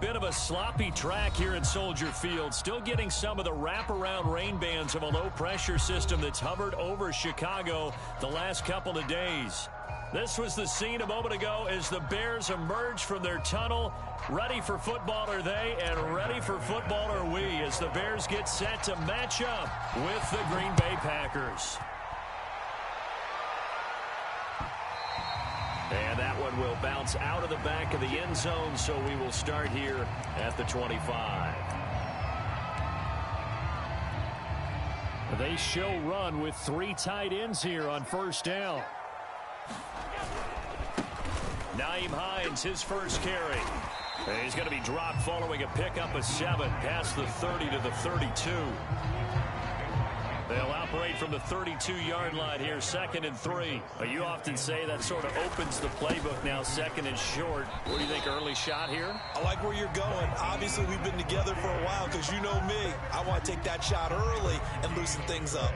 bit of a sloppy track here at Soldier Field. Still getting some of the wraparound rain bands of a low-pressure system that's hovered over Chicago the last couple of days. This was the scene a moment ago as the Bears emerge from their tunnel. Ready for football are they, and ready for football are we as the Bears get set to match up with the Green Bay Packers. And that one will bounce out of the back of the end zone, so we will start here at the 25. They show run with 3 tight ends here on first down. Nyheim Hines, his first carry. He's going to be dropped following a pickup of 7 past the 30 to the 32. They'll operate from the 32-yard line here, 2nd and 3. You often say that sort of opens the playbook now, 2nd and short. What do you think, early shot here? I like where you're going. Obviously, we've been together for a while because you know me. I want to take that shot early and loosen things up.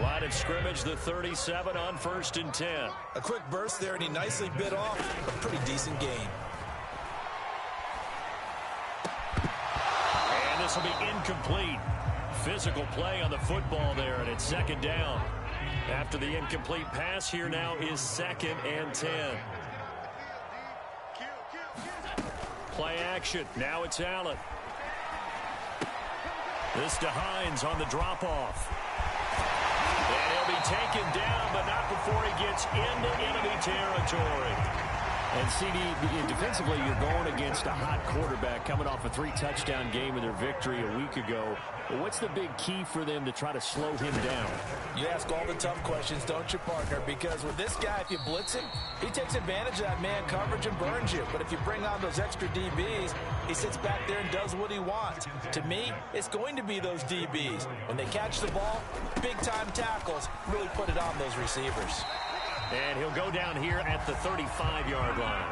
Line of scrimmage, the 37 on 1st and 10. A quick burst there, and he nicely bit off a pretty decent gain. And this will be incomplete. Physical play on the football there, and it's 2nd down. After the incomplete pass, here now is 2nd and 10. Play action. Now it's Allen. This to Hines on the drop-off. And he'll be taken down, but not before he gets into enemy territory. And, CD, defensively, you're going against a hot quarterback coming off a 3-touchdown game in their victory a week ago. But what's the big key for them to try to slow him down? You ask all the tough questions, don't you, partner? Because with this guy, if you blitz him, he takes advantage of that man coverage and burns you. But if you bring on those extra DBs, he sits back there and does what he wants. To me, it's going to be those DBs. When they catch the ball, big-time tackles really put it on those receivers. And he'll go down here at the 35-yard line.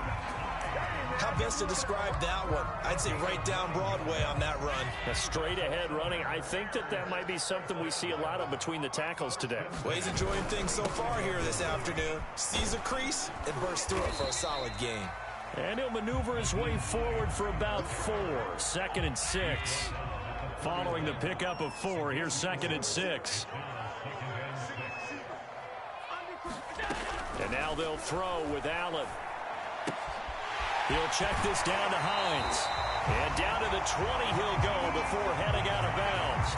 How best to describe that one? I'd say right down Broadway on that run. A straight-ahead running. I think that might be something we see a lot of between the tackles today. Well, he's enjoying things so far here this afternoon. Sees a crease and bursts through it for a solid gain. And he'll maneuver his way forward for about 4. 2nd and 6. Following the pickup of 4, here's 2nd and 6. And now they'll throw with Allen. He'll check this down to Hines. And down to the 20 he'll go before heading out of bounds.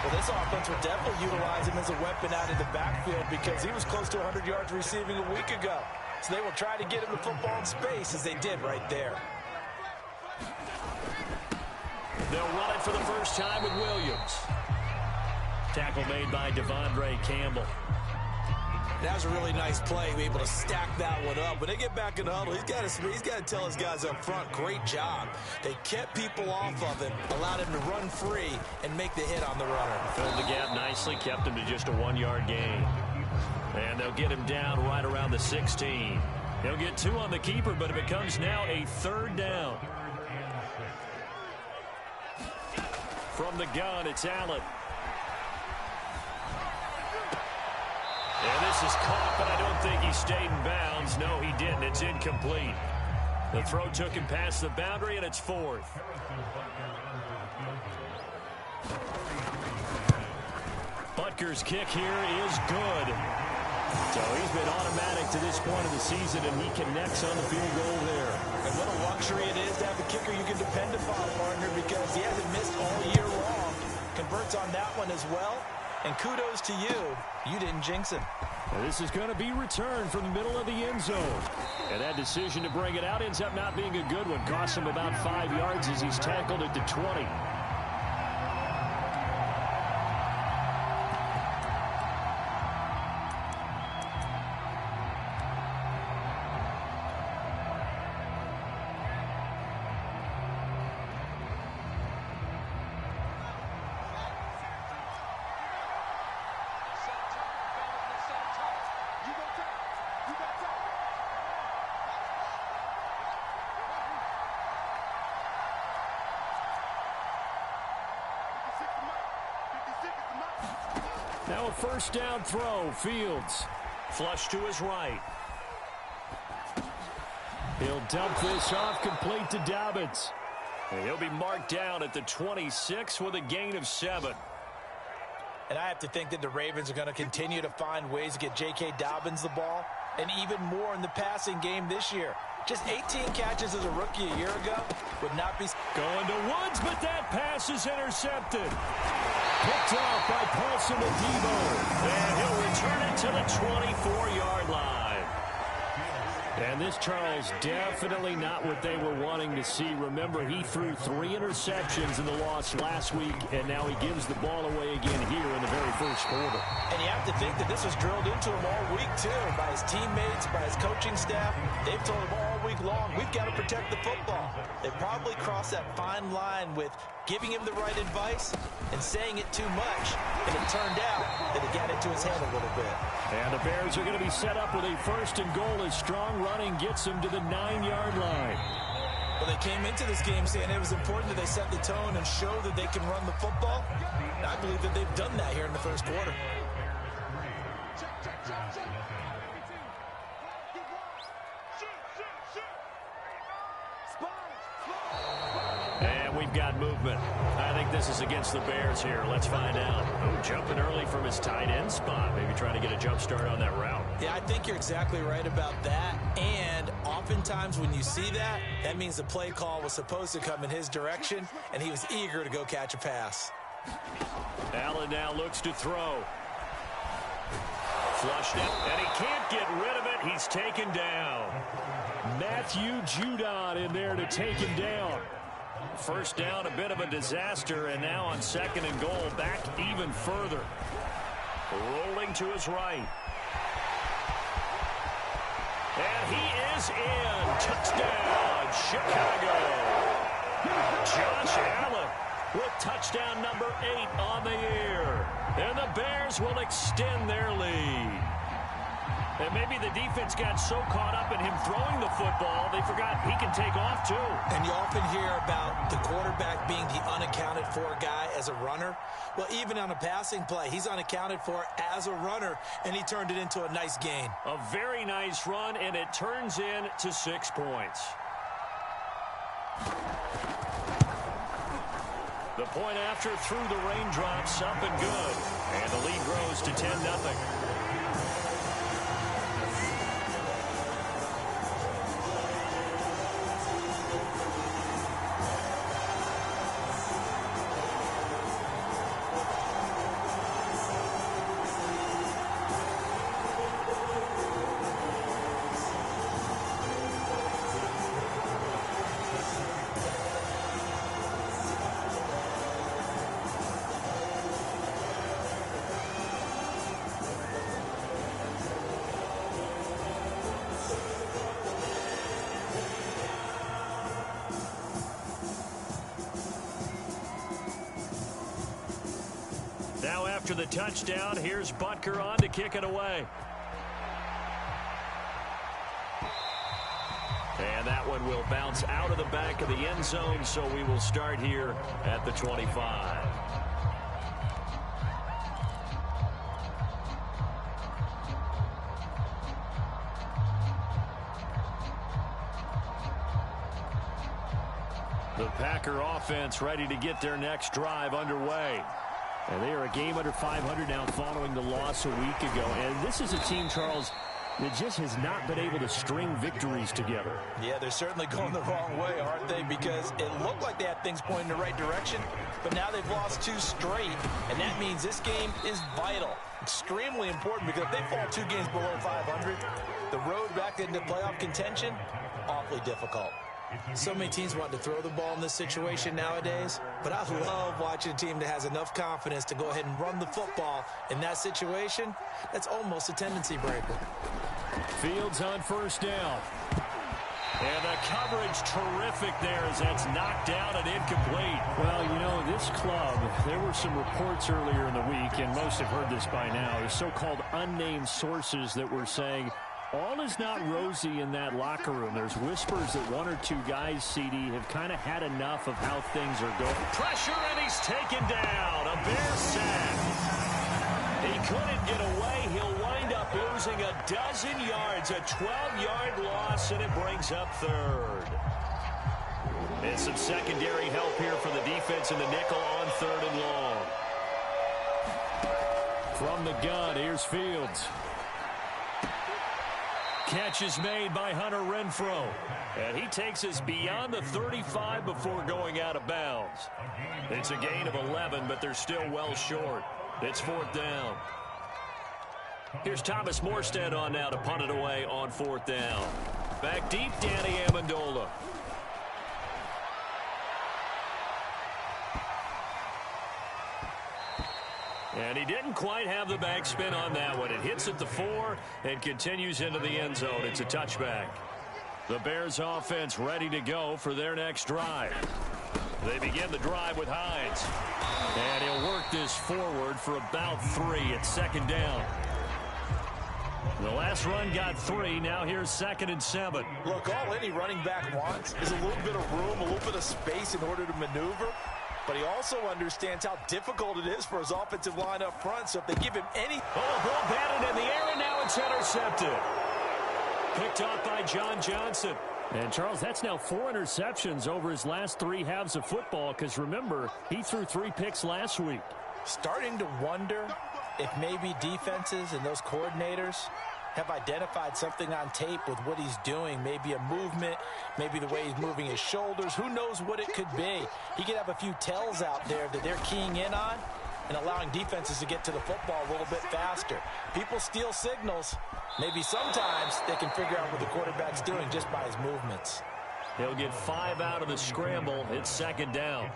Well, this offense will definitely utilize him as a weapon out of the backfield because he was close to 100 yards receiving a week ago. So they will try to get him the football in space as they did right there. They'll run it for the first time with Williams. Tackle made by Devondre Campbell. That was a really nice play, able to stack that one up. When they get back in the huddle, he's got to tell his guys up front, great job. They kept people off of him, allowed him to run free and make the hit on the runner. Filled the gap nicely, kept him to just a 1-yard gain. And they'll get him down right around the 16. He'll get 2 on the keeper, but it becomes now a 3rd down. From the gun, it's Allen. And this is caught, but I don't think he stayed in bounds. No, he didn't. It's incomplete. The throw took him past the boundary, and it's 4th. Butker's kick here is good. So he's been automatic to this point of the season, and he connects on the field goal there. And what a luxury it is to have a kicker you can depend upon, partner, because he hasn't missed all year long. Converts on that one as well. And kudos to you. You didn't jinx him. And this is going to be returned from the middle of the end zone. And that decision to bring it out ends up not being a good one. Costs him about 5 yards as he's tackled at the 20. Now a first down throw. Fields. Flush to his right. He'll dump this off complete to Dobbins. And he'll be marked down at the 26 with a gain of 7. And I have to think that the Ravens are going to continue to find ways to get J.K. Dobbins the ball, and even more in the passing game this year. Just 18 catches as a rookie a year ago would not be... Going to Woods, but that pass is intercepted. Picked off by Paulson Adebo. And he'll return it to the 24-yard line. And this, Charles, definitely not what they were wanting to see. Remember, he threw 3 interceptions in the loss last week, and now he gives the ball away again here in the very first quarter. And you have to think that this was drilled into him all week, too, by his teammates, by his coaching staff. They've told him all week long, we've got to protect the football. They probably crossed that fine line with giving him the right advice and saying it too much, and it turned out that it got into his head a little bit. And the Bears are going to be set up with a 1st and goal as strong running gets them to the 9-yard line. Well, they came into this game saying it was important that they set the tone and show that they can run the football. And I believe that they've done that here in the first quarter. And we've got movement. I think this is against the Bears here. Let's find out. Oh, jumping early from his tight end spot. Maybe trying to get a jump start on that route. Yeah, I think you're exactly right about that. And oftentimes when you see that, that means the play call was supposed to come in his direction, and he was eager to go catch a pass. Allen now looks to throw. Flushed out, and he can't get rid of it. He's taken down. Matthew Judon in there to take him down. First down, a bit of a disaster, and now on 2nd and goal, back even further. Rolling to his right. And he is in. Touchdown, Chicago. Josh Allen with touchdown number 8 on the year. And the Bears will extend their lead. And maybe the defense got so caught up in him throwing the football, they forgot he can take off too. And you often hear about the quarterback being the unaccounted for guy as a runner. Well, even on a passing play, he's unaccounted for as a runner, and he turned it into a nice gain. A very nice run, and it turns in to 6 points. The point after through the raindrops, up and good. And the lead grows to 10-0. Now after the touchdown, here's Butker on to kick it away. And that one will bounce out of the back of the end zone, so we will start here at the 25. The Packer offense ready to get their next drive underway. And they are a game under 500 now following the loss a week ago. And this is a team, Charles, that just has not been able to string victories together. Yeah, they're certainly going the wrong way, aren't they? Because it looked like they had things pointing in the right direction, but now they've lost 2 straight, and that means this game is vital. Extremely important, because if they fall 2 games below 500, the road back into playoff contention, awfully difficult. So many teams want to throw the ball in this situation nowadays, but I love watching a team that has enough confidence to go ahead and run the football in that situation. That's almost a tendency breaker. Fields on first down. And the coverage terrific there as that's knocked down and incomplete. Well, you know, this club, there were some reports earlier in the week, and most have heard this by now, the so-called unnamed sources that were saying all is not rosy in that locker room. There's whispers that 1 or 2 guys, CD, have kind of had enough of how things are going. Pressure, and he's taken down. A Bear sack. He couldn't get away. He'll wind up losing a dozen yards, a 12-yard loss, and it brings up third. And some secondary help here for the defense in the nickel on 3rd and long. From the gun, here's Fields. Catch is made by Hunter Renfrow. And he takes us beyond the 35 before going out of bounds. It's a gain of 11, but they're still well short. It's 4th down. Here's Thomas Morstead on now to punt it away on 4th down. Back deep, Danny Amendola. And he didn't quite have the backspin on that one. It hits at the 4 and continues into the end zone. It's a touchback. The Bears offense ready to go for their next drive. They begin the drive with Hines. And he'll work this forward for about 3 at 2nd down. The last run got 3. Now here's 2nd and 7. Look, all any running back wants is a little bit of room, a little bit of space in order to maneuver. But he also understands how difficult it is for his offensive line up front. So if they give him any... Oh, ball batted in the air, and now it's intercepted. Picked off by John Johnson. And, Charles, that's now 4 interceptions over his last 3 halves of football. Because, remember, he threw 3 picks last week. Starting to wonder if maybe defenses and those coordinators have identified something on tape with what he's doing. Maybe a movement, maybe the way he's moving his shoulders. Who knows what it could be? He could have a few tells out there that they're keying in on and allowing defenses to get to the football a little bit faster. People steal signals. Maybe sometimes they can figure out what the quarterback's doing just by his movements. He'll get 5 out of the scramble. It's 2nd down.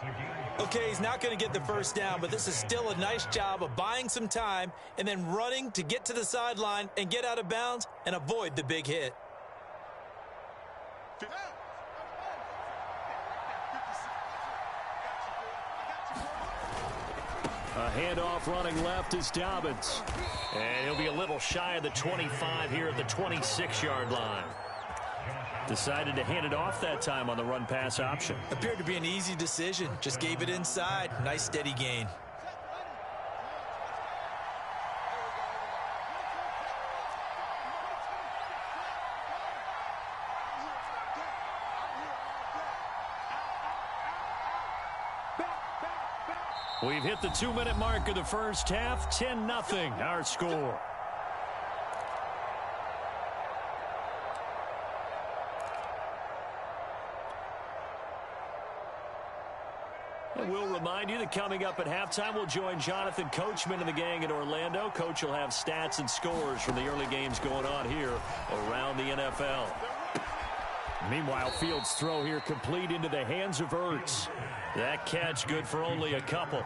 Okay, he's not going to get the first down, but this is still a nice job of buying some time and then running to get to the sideline and get out of bounds and avoid the big hit. A handoff running left is Dobbins. And he'll be a little shy of the 25 here at the 26-yard line. Decided to hand it off that time on the run-pass option. Appeared to be an easy decision. Just gave it inside. Nice steady gain. We've hit the 2-minute mark of the first half. 10-0 our score. And we'll remind you that coming up at halftime, we'll join Jonathan Coachman and the gang in Orlando. Coach will have stats and scores from the early games going on here around the NFL. Meanwhile, Fields' throw here complete into the hands of Ertz. That catch good for only a couple.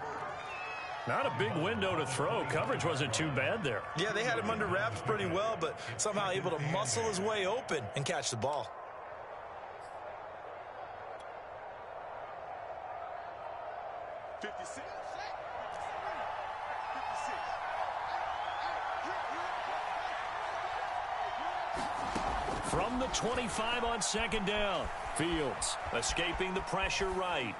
Not a big window to throw. Coverage wasn't too bad there. Yeah, they had him under wraps pretty well, but somehow able to muscle his way open and catch the ball. From the 25 on 2nd down. Fields escaping the pressure right.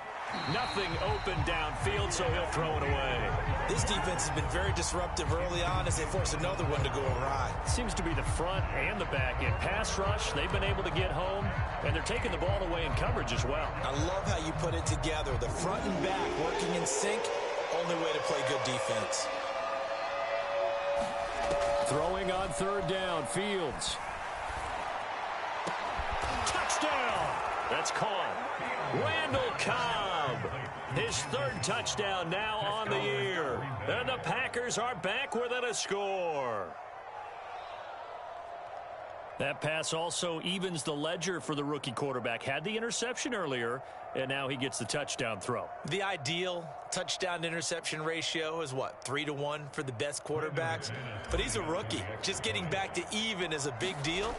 Nothing open downfield, so he'll throw it away. This defense has been very disruptive early on as they force another one to go awry. Seems to be the front and the back end. Pass rush, they've been able to get home, and they're taking the ball away in coverage as well. I love how you put it together. The front and back working in sync, only way to play good defense. Throwing on 3rd down, Fields. Touchdown! That's caught. Randall Cobb, his 3rd touchdown now on the year. And the Packers are back within a score. That pass also evens the ledger for the rookie quarterback. Had the interception earlier, and now he gets the touchdown throw. The ideal touchdown-interception ratio is, what, 3-to-1 for the best quarterbacks? But he's a rookie. Just getting back to even is a big deal.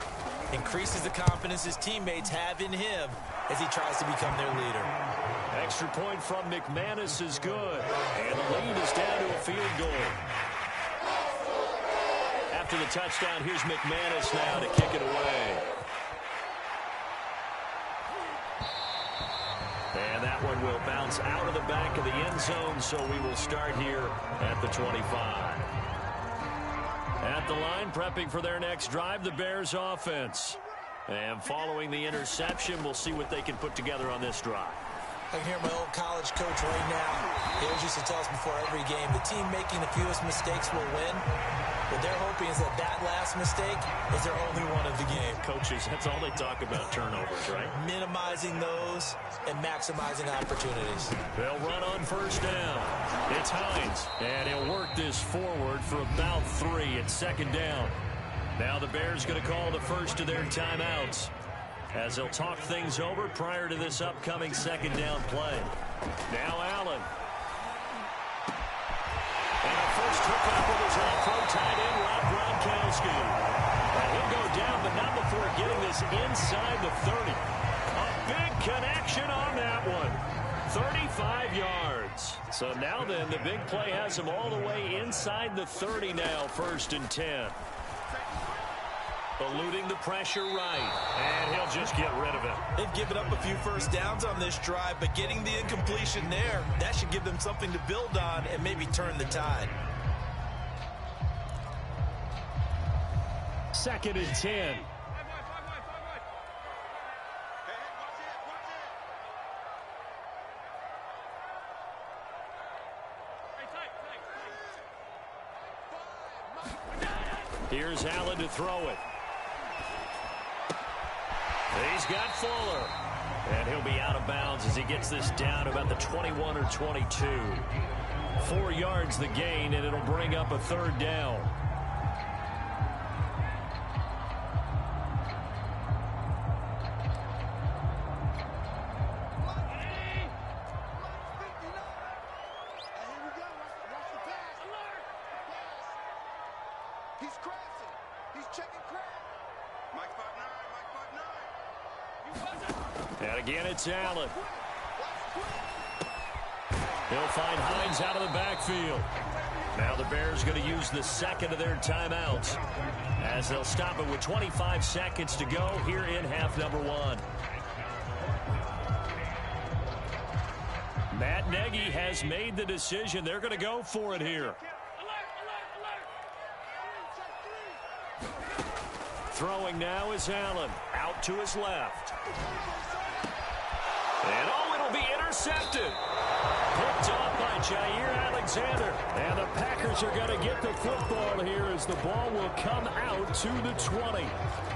Increases the confidence his teammates have in him as he tries to become their leader. Extra point from McManus is good. And the lead is down to a field goal. After the touchdown, here's McManus now to kick it away. And that one will bounce out of the back of the end zone, so we will start here at the 25. At the line, prepping for their next drive, the Bears offense. And following the interception, we'll see what they can put together on this drive. I can hear my old college coach right now. He always used to tell us before every game, the team making the fewest mistakes will win. What they're hoping is that that last mistake is their only one of the game. Coaches, that's all they talk about, turnovers, right? Minimizing those and maximizing opportunities. They'll run on first down. It's Hines, and he'll work this forward for about 3. It's second down. Now the Bears going to call the first of their timeouts, as they'll talk things over prior to this upcoming second down play. Now Allen. And a first hookup with his all-pro tight end, Rob Gronkowski. And he'll go down, but not before getting this inside the 30. A big connection on that one. 35 yards. So now then, the big play has him all the way inside the 30 now, 1st and 10. Eluding the pressure right, and he'll just get rid of it. They've given up a few first downs on this drive, but getting the incompletion there, that should give them something to build on and maybe turn the tide. 2nd and 10. Here's Allen to throw it. He's got Fuller. And he'll be out of bounds as he gets this down about the 21 or 22. 4 yards the gain, and it'll bring up a 3rd down. He's crossing. He's checking crack. Mike 5'9", Mike 5'9". And again, it's Allen. He'll find Hines out of the backfield. Now the Bears going to use the second of their timeouts, as they'll stop it with 25 seconds to go here in half number 1. Matt Nagy has made the decision. They're going to go for it here. Throwing now is Allen. Out to his left. And oh, it'll be intercepted. Picked off by Jair Alexander. And the Packers are going to get the football here as the ball will come out to the 20.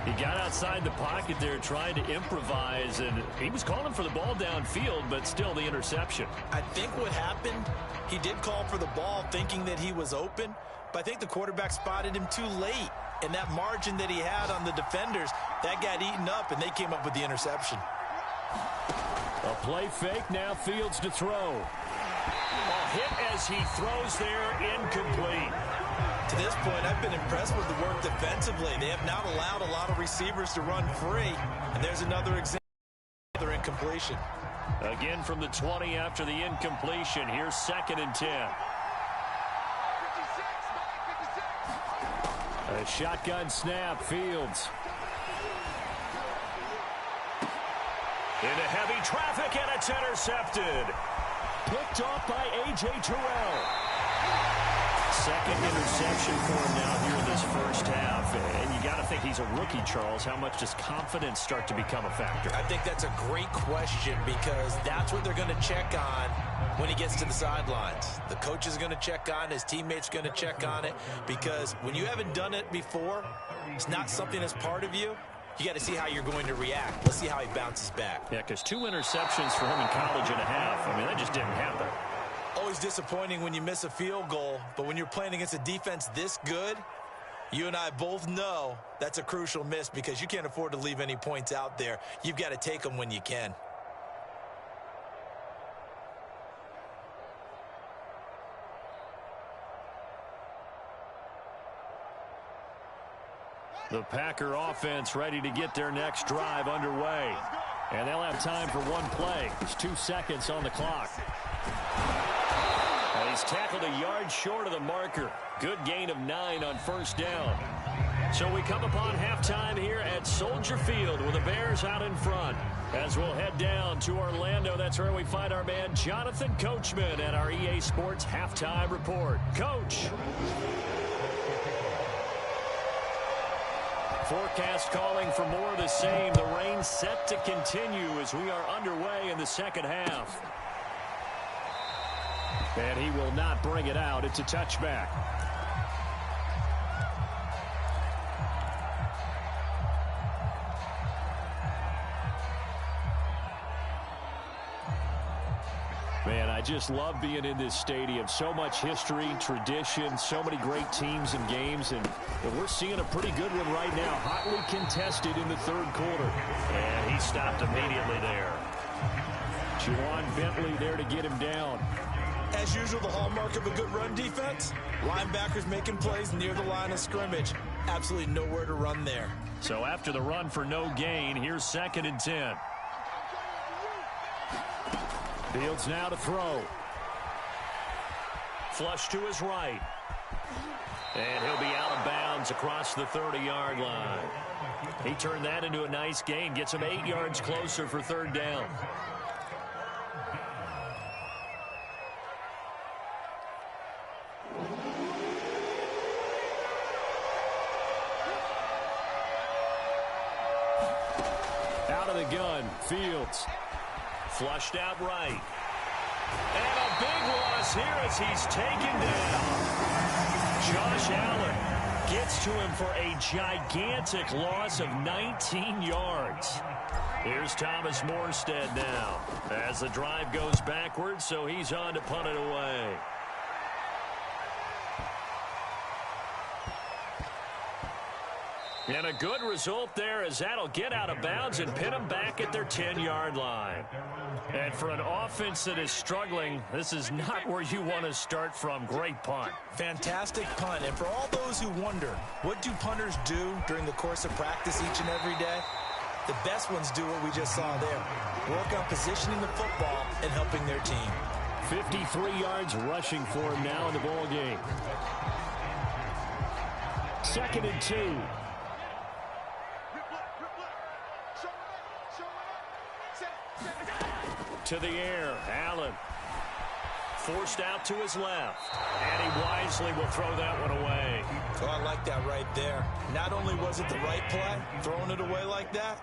He got outside the pocket there trying to improvise, and he was calling for the ball downfield, but still the interception. I think what happened, he did call for the ball thinking that he was open, but I think the quarterback spotted him too late. And that margin that he had on the defenders, that got eaten up, and they came up with the interception. A play fake, now Fields to throw. A hit as he throws there, incomplete. To this point, I've been impressed with the work defensively. They have not allowed a lot of receivers to run free. And there's another example of another incompletion. Again from the 20 after the incompletion. Here's 2nd and 10. A shotgun snap, Fields. Into heavy traffic, and it's intercepted. Picked off by A.J. Terrell. 2nd interception for him now here in this first half. And you got to think he's a rookie, Charles. How much does confidence start to become a factor? I think that's a great question, because that's what they're going to check on when he gets to the sidelines. The coach is going to check on it. His teammates going to check on it, because when you haven't done it before, it's not something that's part of you. You got to see how you're going to react. Let's see how he bounces back. Yeah, because 2 interceptions for him in college and a half. I mean, that just didn't happen. Always disappointing when you miss a field goal, but when you're playing against a defense this good, you and I both know that's a crucial miss, because you can't afford to leave any points out there. You've got to take them when you can. The Packer offense ready to get their next drive underway. And they'll have time for one play. There's 2 seconds on the clock. And he's tackled a yard short of the marker. Good gain of 9 on first down. So we come upon halftime here at Soldier Field with the Bears out in front. As we'll head down to Orlando, that's where we find our man Jonathan Coachman at our EA Sports Halftime Report. Coach. Forecast calling for more of the same. The rain set to continue as we are underway in the second half. And he will not bring it out. It's a touchback. Man, I just love being in this stadium. So much history, tradition, so many great teams and games, and we're seeing a pretty good one right now. Hotly contested in the third quarter. And he stopped immediately there. Juwan Bentley there to get him down. As usual, the hallmark of a good run defense, linebackers making plays near the line of scrimmage. Absolutely nowhere to run there. So after the run for no gain, here's 2nd and 10. Fields now to throw. Flush to his right. And he'll be out of bounds across the 30-yard line. He turned that into a nice gain. Gets him 8 yards closer for 3rd down. Out of the gun, Fields. Flushed out right. And a big loss here as he's taken down. Josh Allen gets to him for a gigantic loss of 19 yards. Here's Thomas Morstead now as the drive goes backwards, so he's on to punt it away. And a good result there as that'll get out of bounds and pin them back at their 10-yard line. And for an offense that is struggling, this is not where you want to start from. Great punt. Fantastic punt. And for all those who wonder, what do punters do during the course of practice each and every day? The best ones do what we just saw there. Work on positioning the football and helping their team. 53 yards rushing for him now in the ball game. 2nd and 2. To the air, Allen. Forced out to his left. And he wisely will throw that one away. Oh, I like that right there. Not only was it the right play, throwing it away like that,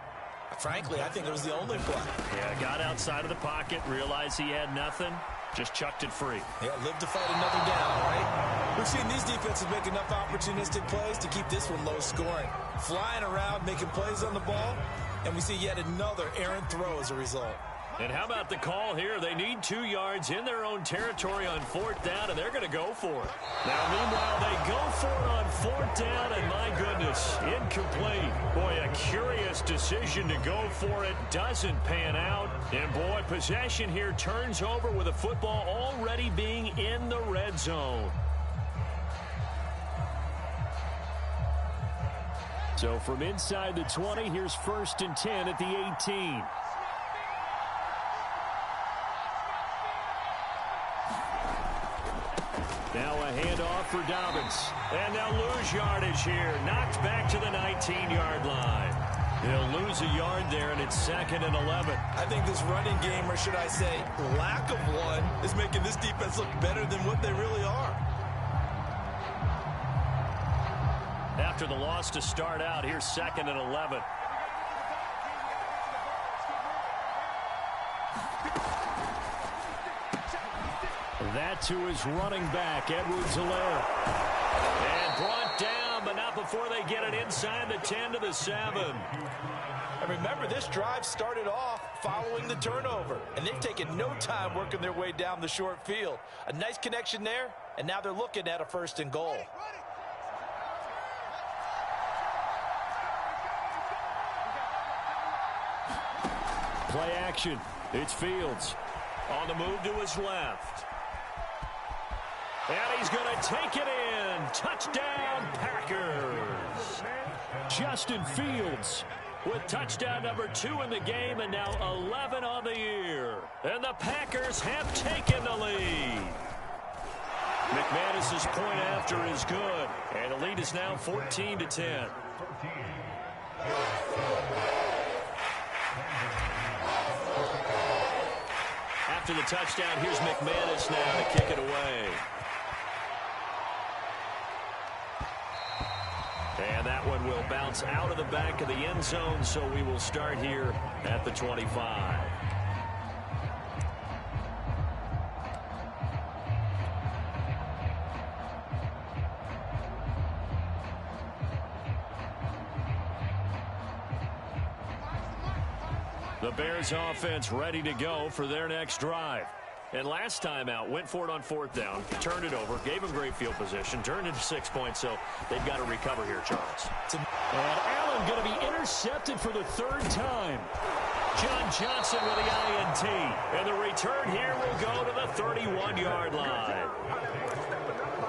frankly, I think it was the only play. Yeah, got outside of the pocket, realized he had nothing, just chucked it free. Yeah, live to fight another down, right? We've seen these defenses make enough opportunistic plays to keep this one low scoring. Flying around, making plays on the ball, and we see yet another errant throw as a result. And how about the call here? They need 2 yards in their own territory on 4th down, and they're going to go for it. Now, meanwhile, they go for it on 4th down, and my goodness, incomplete. Boy, a curious decision to go for it. Doesn't pan out. And, boy, possession here turns over with the football already being in the red zone. So from inside the 20, here's 1st and 10 at the 18. Now a handoff for Dobbins. And they'll lose yardage here. Knocked back to the 19-yard line. They'll lose a yard there, and it's 2nd and 11. I think this running game, or should I say lack of one, is making this defense look better than what they really are. After the loss to start out, here's 2nd and 11. That to his running back, Edwards-Helaire. And brought down, but not before they get it inside the 10 to the 7. And remember, this drive started off following the turnover, and they've taken no time working their way down the short field. A nice connection there, and now they're looking at a 1st and goal. Play action. It's Fields. On the move to his left. And he's going to take it in. Touchdown, Packers. Justin Fields with touchdown number 2 in the game, and now 11 on the year. And the Packers have taken the lead. McManus's point after is good. And the lead is now 14-10. After the touchdown, here's McManus now to kick it away. And that one will bounce out of the back of the end zone, so we will start here at the 25. The Bears offense ready to go for their next drive. And last time out, went for it on 4th down, turned it over, gave them great field position, turned into 6 points, so they've got to recover here, Charles. And Allen going to be intercepted for the 3rd time. John Johnson with the INT. And the return here will go to the 31-yard line.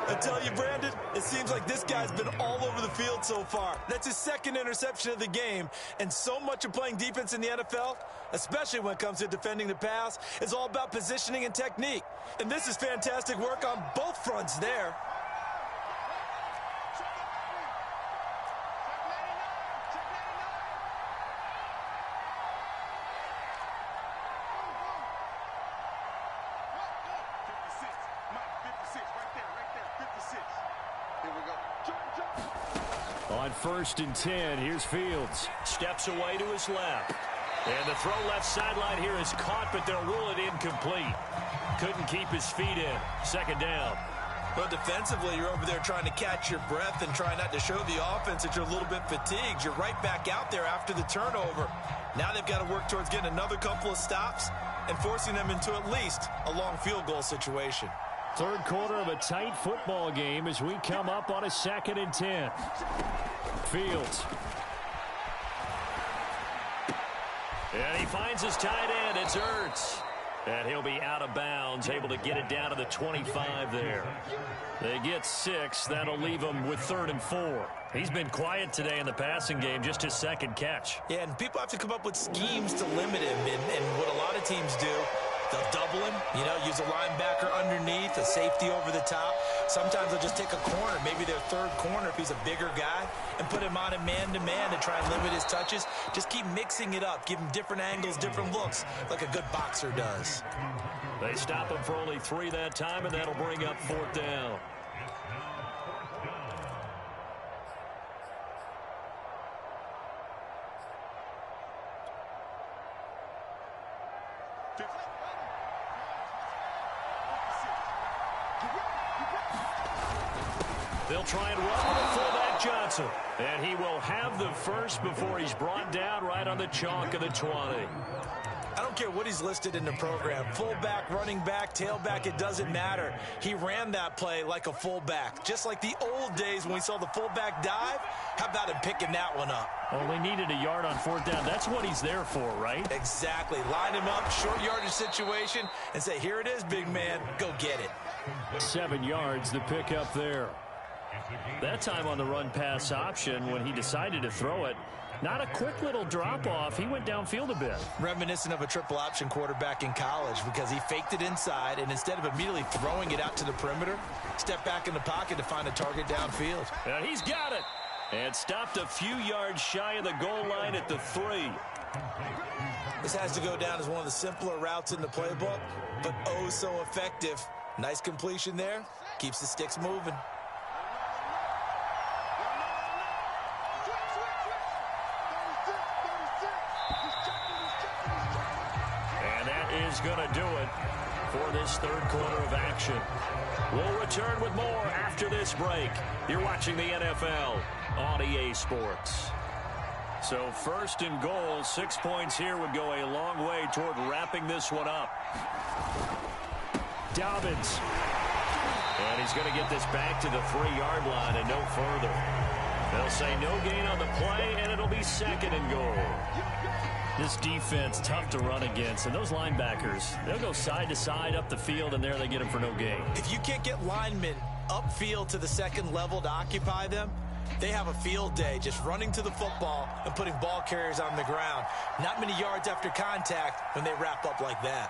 I tell you, Brandon, it seems like this guy's been all over the field so far. That's his 2nd interception of the game. And so much of playing defense in the NFL, especially when it comes to defending the pass, is all about positioning and technique. And this is fantastic work on both fronts there. On 1st and 10, here's Fields. Steps away to his left. And the throw left sideline here is caught, but they'll rule it incomplete. Couldn't keep his feet in. 2nd down. But defensively, you're over there trying to catch your breath and try not to show the offense that you're a little bit fatigued. You're right back out there after the turnover. Now they've got to work towards getting another couple of stops and forcing them into at least a long field goal situation. 3rd quarter of a tight football game as we come up on a 2nd and 10. Fields. And he finds his tight end. It's Ertz. And he'll be out of bounds, able to get it down to the 25 there. They get 6. That'll leave him with 3rd and 4. He's been quiet today in the passing game, just his 2nd catch. Yeah, and people have to come up with schemes to limit him. And what a lot of teams do, they'll double him, use a linebacker underneath, a safety over the top. Sometimes they'll just take a corner, maybe their 3rd corner if he's a bigger guy, and put him on a man-to-man to try and limit his touches. Just keep mixing it up, give him different angles, different looks, like a good boxer does. They stop him for only 3 that time, and that'll bring up 4th down. They'll try and run with a fullback Johnson. And he will have the first before he's brought down right on the chalk of the 20. I don't care what he's listed in the program. Fullback, running back, tailback, it doesn't matter. He ran that play like a fullback. Just like the old days when we saw the fullback dive. How about him picking that one up? Only needed a yard on 4th down. That's what he's there for, right? Exactly. Line him up, short yardage situation, and say, here it is, big man. Go get it. 7 yards, the pick up there. That time on the run-pass option when he decided to throw it. Not a quick little drop-off. He went downfield a bit. Reminiscent of a triple-option quarterback in college because he faked it inside, and instead of immediately throwing it out to the perimeter, stepped back in the pocket to find a target downfield. And he's got it. And stopped a few yards shy of the goal line at the 3. This has to go down as one of the simpler routes in the playbook, but oh so effective. Nice completion there. Keeps the sticks moving. Is going to do it for this 3rd quarter of action. We'll return with more after this break. You're watching the NFL on EA Sports. So 1st and goal, 6 points here would go a long way toward wrapping this one up. Dobbins. And he's going to get this back to the 3-yard line and no further. They'll say no gain on the play, and it'll be 2nd and goal. This defense, tough to run against. And those linebackers, they'll go side to side up the field, and there they get them for no gain. If you can't get linemen upfield to the 2nd level to occupy them, they have a field day just running to the football and putting ball carriers on the ground. Not many yards after contact when they wrap up like that.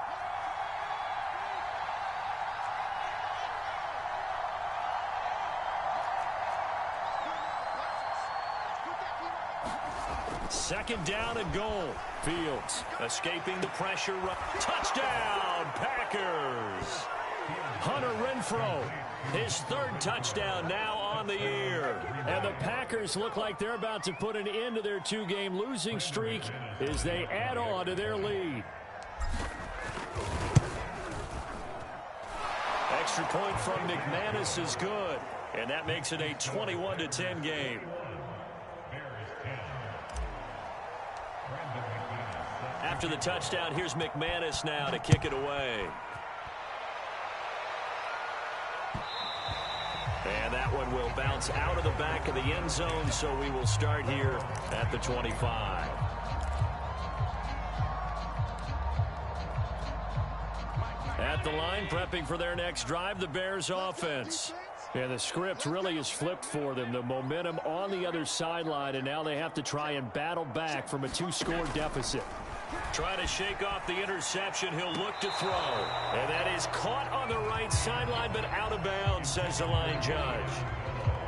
Second down and goal. Fields escaping the pressure. Touchdown, Packers. Hunter Renfrow His third touchdown now on the year. And the Packers look like they're about to put an end to their two-game losing streak as they add on to their lead. Extra point from McManus is good, and that makes it a 21-10 game. After the touchdown, here's McManus now to kick it away. And that one will bounce out of the back of the end zone, so we will start here at the 25. At the line, prepping for their next drive, the Bears offense. And the script really is flipped for them. The momentum on the other sideline, and now they have to try and battle back from a 2-score deficit. Try to shake off the interception. He'll look to throw. And that is caught on the right sideline, but out of bounds, says the line judge.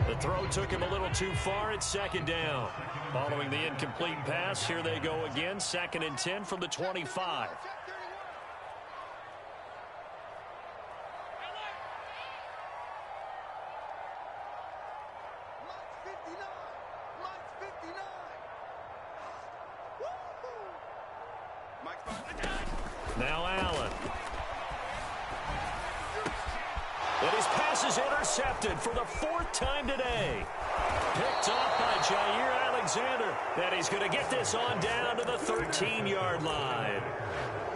The throw took him a little too far at second down. Following the incomplete pass, here they go again. 2nd and 10 from the 25. Now Allen. And his pass is intercepted for the 4th time today. Picked off by Jair Alexander. And he's going to get this on down to the 13-yard line.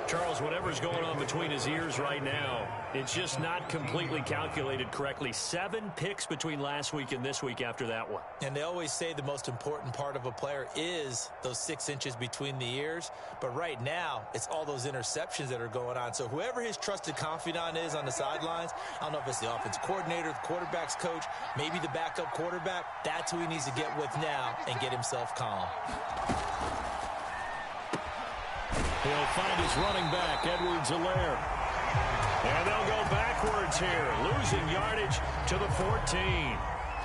Charles, whatever's going on between his ears right now, it's just not completely calculated correctly. 7 picks between last week and this week after that one. And they always say the most important part of a player is those 6 inches between the ears. But right now, it's all those interceptions that are going on. So whoever his trusted confidant is on the sidelines, I don't know if it's the offensive coordinator, the quarterback's coach, maybe the backup quarterback, that's who he needs to get with now and get himself calm. He'll find his running back, Edwards-Helaire. And they'll go backwards here, losing yardage to the 14.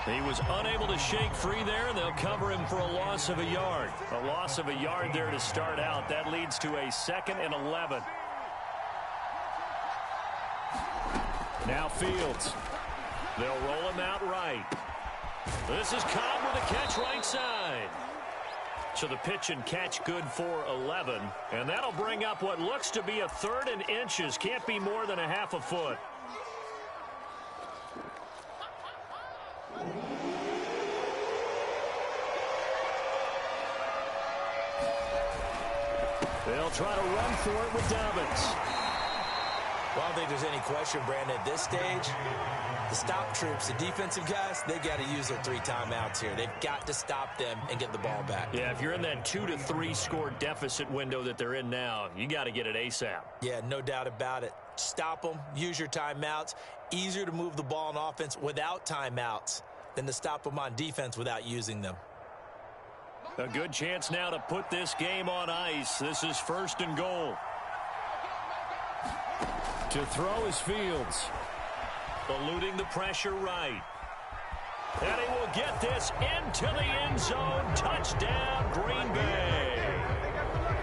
He was unable to shake free there, and they'll cover him for a loss of a yard. A loss of a yard there to start out. That leads to a 2nd and 11. Now Fields. They'll roll him out right. This is Cobb with a catch right side. So the pitch and catch good for 11. And that'll bring up what looks to be a 3rd and inches. Can't be more than a half a foot. They'll try to run for it with Dobbins. Well, I don't think there's any question, Brandon, at this stage, the stop troops, the defensive guys, they've got to use their 3 timeouts here. They've got to stop them and get the ball back. Yeah, if you're in that 2 to 3 score deficit window that they're in now, you got to get it ASAP. Yeah, no doubt about it. Stop them, use your timeouts. Easier to move the ball on offense without timeouts than to stop them on defense without using them. A good chance now to put this game on ice. This is 1st and goal. To throw is Fields. Eluding the pressure right. And he will get this into the end zone. Touchdown, Green Bay.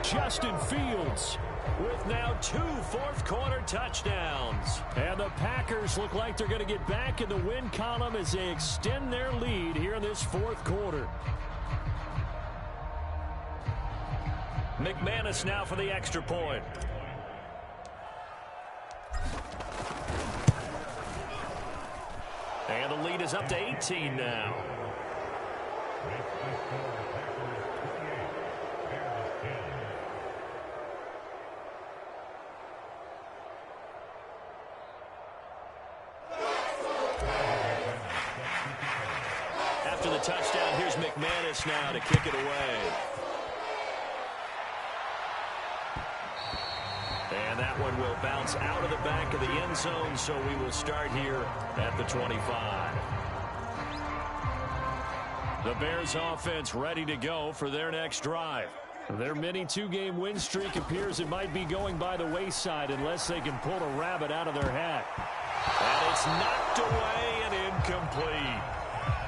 Justin Fields with now 2 fourth-quarter touchdowns. And the Packers look like they're going to get back in the win column as they extend their lead here in this 4th quarter. McManus now for the extra point. And the lead is up to 18 now. After the touchdown, here's McManus now to kick it away. And that one will bounce out of the back of the end zone, so we will start here at the 25. The Bears offense ready to go for their next drive. Their mini 2-game win streak appears it might be going by the wayside unless they can pull a rabbit out of their hat. And it's knocked away and incomplete.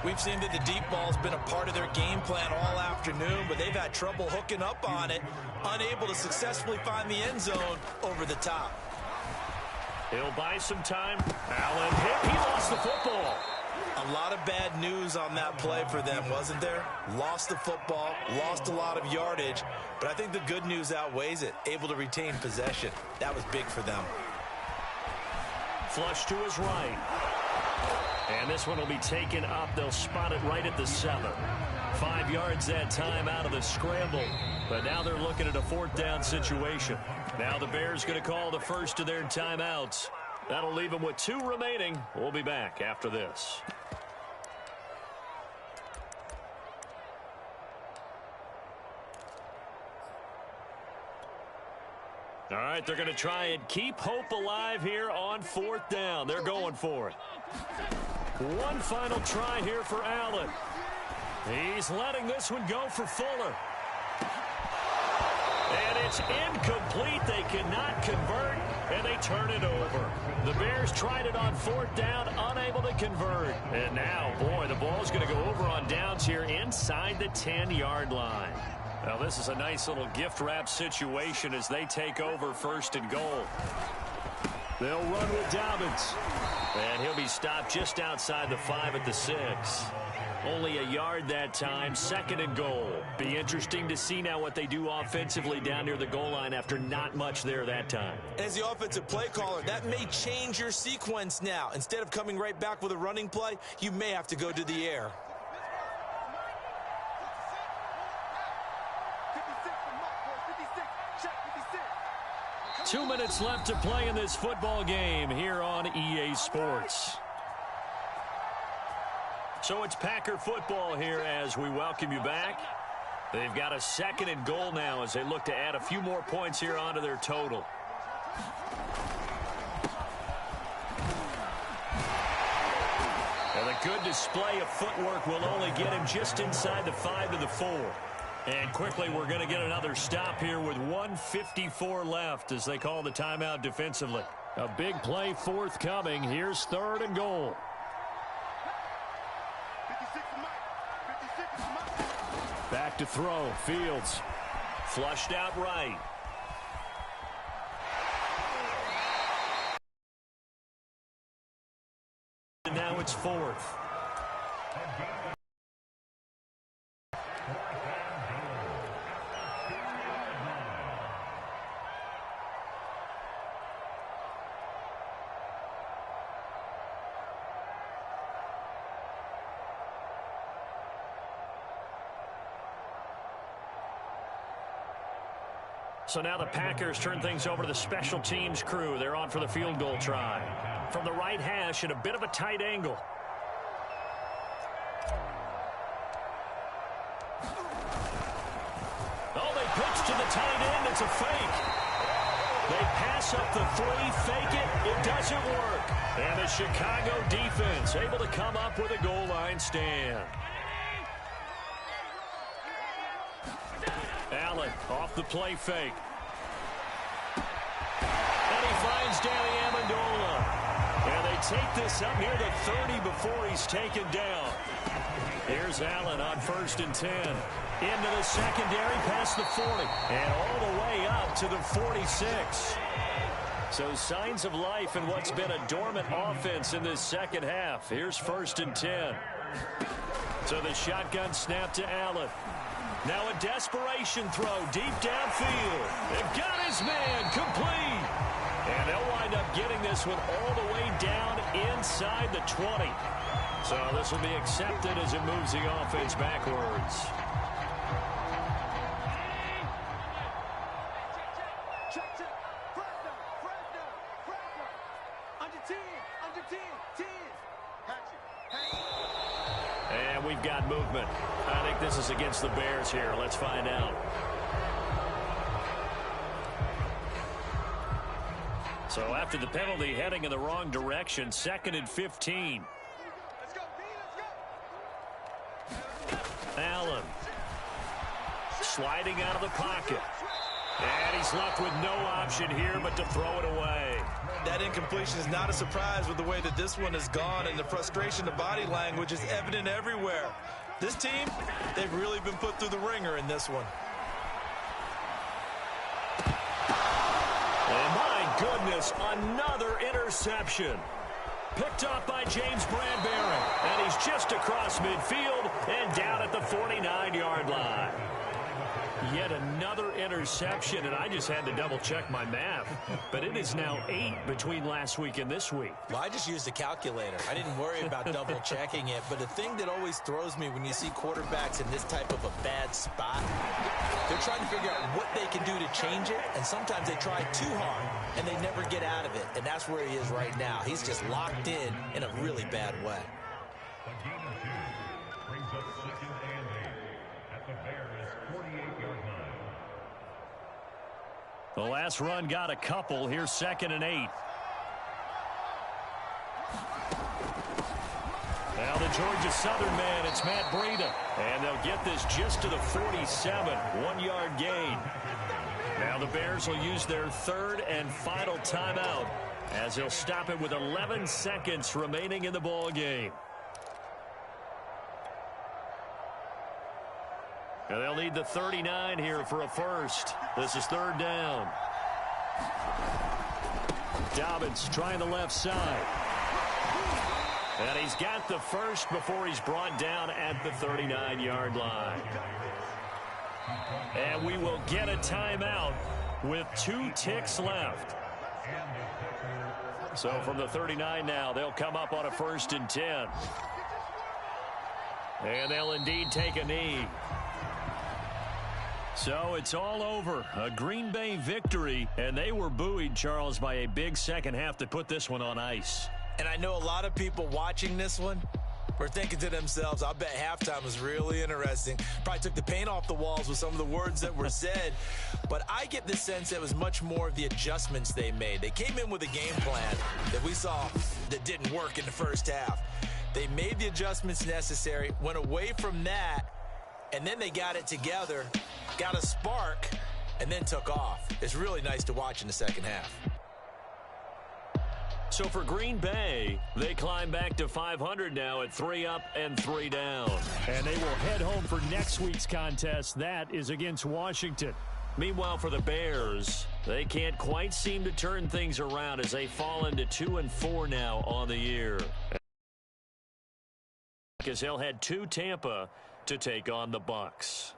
We've seen that the deep ball's been a part of their game plan all afternoon, but they've had trouble hooking up on it, unable to successfully find the end zone over the top. He'll buy some time. Allen hit. He lost the football. A lot of bad news on that play for them, wasn't there? Lost the football, lost a lot of yardage, but I think the good news outweighs it. Able to retain possession. That was big for them. Flush to his right. And this one will be taken up. They'll spot it right at the 7. 5 yards that time out of the scramble. But now they're looking at a 4th down situation. Now the Bears going to call the first of their timeouts. That'll leave them with 2 remaining. We'll be back after this. All right, they're going to try and keep hope alive here on 4th down. They're going for it. One final try here for Allen. He's letting this one go for Fuller. And it's incomplete. They cannot convert, and they turn it over. The Bears tried it on 4th down, unable to convert. And now, boy, the ball's going to go over on downs here inside the 10-yard line. Now, this is a nice little gift wrap situation as they take over 1st and goal. They'll run with Dobbins. And he'll be stopped just outside the 5 at the 6. Only a yard that time, 2nd and goal. Be interesting to see now what they do offensively down near the goal line after not much there that time. As the offensive play caller, that may change your sequence now. Instead of coming right back with a running play, you may have to go to the air. 2 minutes left to play in this football game here on EA Sports. So it's Packer football here as we welcome you back. They've got a 2nd and goal now as they look to add a few more points here onto their total. And a good display of footwork will only get him just inside the 5 to the 4. And quickly, we're going to get another stop here with 1:54 left as they call the timeout defensively. A big play forthcoming. Here's 3rd and goal. Back to throw. Fields. Flushed out right. And now it's 4th. So now the Packers turn things over to the special teams crew. They're on for the field goal try. From the right hash at a bit of a tight angle. Oh, they pitch to the tight end. It's a fake. They pass up the 3, fake it. It doesn't work. And the Chicago defense able to come up with a goal line stand. Allen off the play fake. And he finds Danny Amendola. And they take this up near the 30 before he's taken down. Here's Allen on 1st and 10. Into the secondary past the 40. And all the way up to the 46. So signs of life in what's been a dormant offense in this second half. Here's 1st and 10. So the shotgun snap to Allen. Now a desperation throw deep downfield. They've got his man complete. And they'll wind up getting this one all the way down inside the 20. So this will be accepted as it moves the offense backwards. And we've got movement. I think this is against the Bears here. Let's find out. So after the penalty, heading in the wrong direction, 2nd and 15. Let's go, D, let's go. Allen sliding out of the pocket. And he's left with no option here but to throw it away. That incompletion is not a surprise with the way that this one has gone, and the frustration, the body language is evident everywhere. This team, they've really been put through the ringer in this one. And my goodness, another interception. Picked off by James Bradbury, and he's just across midfield and down at the 49-yard line. Yet another interception, and I just had to double-check my math. But it is now 8 between last week and this week. Well, I just used a calculator. I didn't worry about double-checking it. But the thing that always throws me when you see quarterbacks in this type of a bad spot, they're trying to figure out what they can do to change it, and sometimes they try too hard, and they never get out of it. And that's where he is right now. He's just locked in a really bad way. A gain of 2 brings up 2nd and 8 at the Bears' 48-yard line. The last run got a couple. Here's 2nd and 8. Now the Georgia Southern man, it's Matt Breida. And they'll get this just to the 47, 1-yard gain. Now the Bears will use their 3rd and final timeout as they'll stop it with 11 seconds remaining in the ball game. And they'll need the 39 here for a first. This is 3rd down. Dobbins trying the left side. And he's got the first before he's brought down at the 39-yard line. And we will get a timeout with 2 ticks left. So from the 39 now, they'll come up on a 1st and 10. And they'll indeed take a knee. So it's all over. A Green Bay victory, and they were buoyed, Charles, by a big second half to put this one on ice. And I know a lot of people watching this one were thinking to themselves, I bet halftime was really interesting. Probably took the paint off the walls with some of the words that were said. But I get the sense it was much more of the adjustments they made. They came in with a game plan that we saw that didn't work in the first half. They made the adjustments necessary, went away from that, and then they got it together, got a spark, and then took off. It's really nice to watch in the second half. So for Green Bay, they climb back to 500 now at 3 up and 3 down. And they will head home for next week's contest. That is against Washington. Meanwhile, for the Bears, they can't quite seem to turn things around as they fall into 2-4 now on the year. Because they'll head to Tampa to take on the Bucs.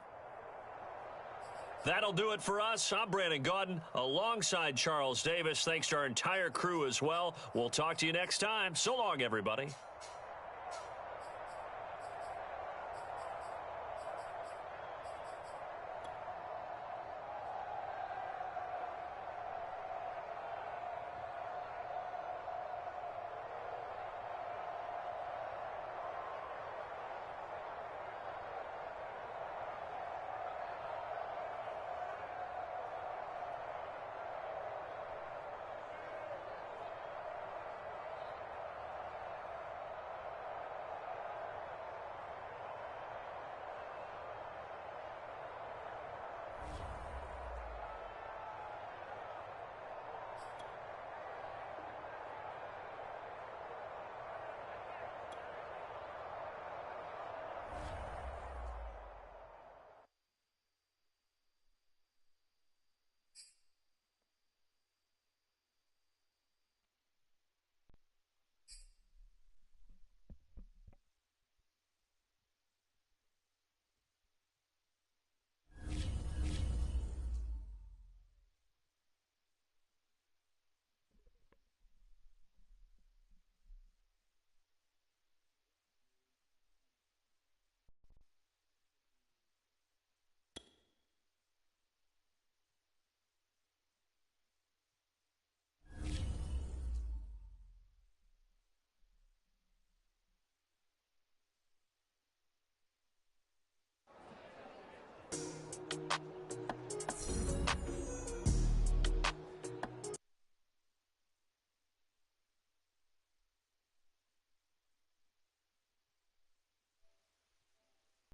That'll do it for us. I'm Brandon Gaudin alongside Charles Davis. Thanks to our entire crew as well. We'll talk to you next time. So long, everybody.